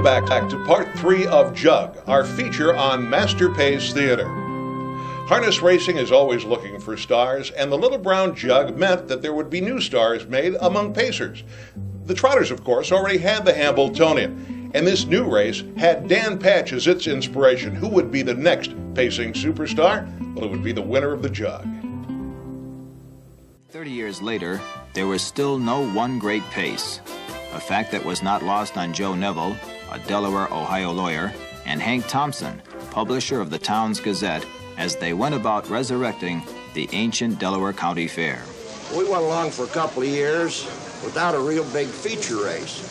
back to part 3 of Jug, our feature on Masterpace Theatre. Harness racing is always looking for stars, and the Little Brown Jug meant that there would be new stars made among pacers. The Trotters, of course, already had the Hambletonian, and this new race had Dan Patch as its inspiration. Who would be the next pacing superstar? Well, it would be the winner of the Jug. 30 years later, there was still no one great pace, a fact that was not lost on Joe Neville, a Delaware, Ohio lawyer, and Hank Thompson, publisher of the town's Gazette, as they went about resurrecting the ancient Delaware County Fair. We went along for a couple of years without a real big feature race.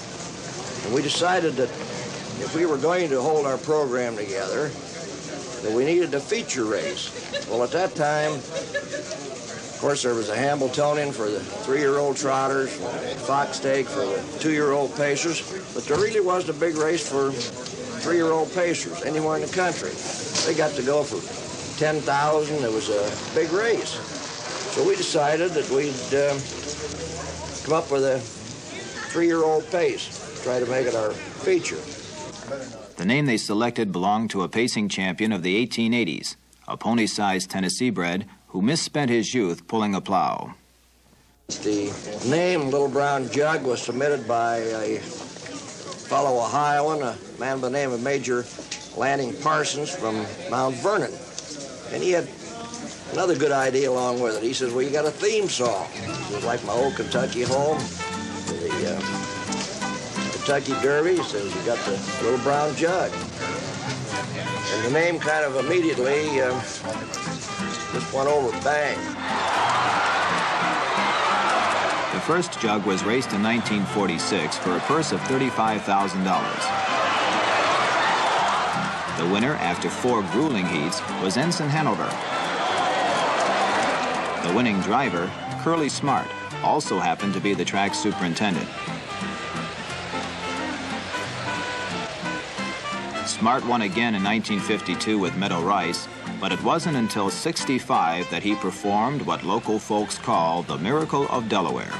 And we decided that if we were going to hold our program together, that we needed a feature race. Well, at that time, of course, there was a Hambletonian for the 3-year-old trotters, a fox stake for the 2-year-old pacers, but there really wasn't a big race for 3-year-old pacers anywhere in the country. They got to go for 10,000. It was a big race. So we decided that we'd come up with a 3-year-old pace, try to make it our feature. The name they selected belonged to a pacing champion of the 1880s, a pony-sized Tennessee bred who misspent his youth pulling a plow. The name Little Brown Jug was submitted by a fellow Ohioan, a man by the name of Major Lanning Parsons from Mount Vernon. And he had another good idea along with it. He says, well, you got a theme song. He says, like my old Kentucky home, the Kentucky Derby. He says, you got the Little Brown Jug. And the name kind of immediately just went over bang. The first Jug was raced in 1946 for a purse of $35,000. The winner, after 4 grueling heats, was Ensign Hanover. The winning driver, Curly Smart, also happened to be the track superintendent. Smart won again in 1952 with Meadow Rice, but it wasn't until '65 that he performed what local folks call the Miracle of Delaware.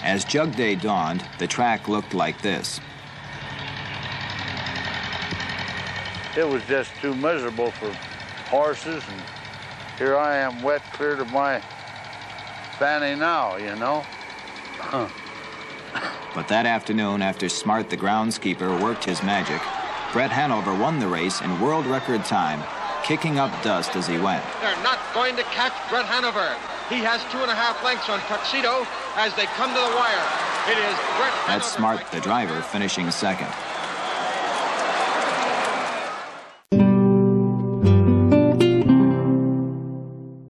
As Jug Day dawned, the track looked like this. It was just too miserable for horses, and here I am wet clear to my fanny now, you know. But that afternoon, after Smart the groundskeeper worked his magic, Brett Hanover won the race in world record time, kicking up dust as he went. They're not going to catch Brett Hanover. He has 2.5 lengths on Tuxedo as they come to the wire. It is Brett Hanover. That's Smart, the driver, finishing second.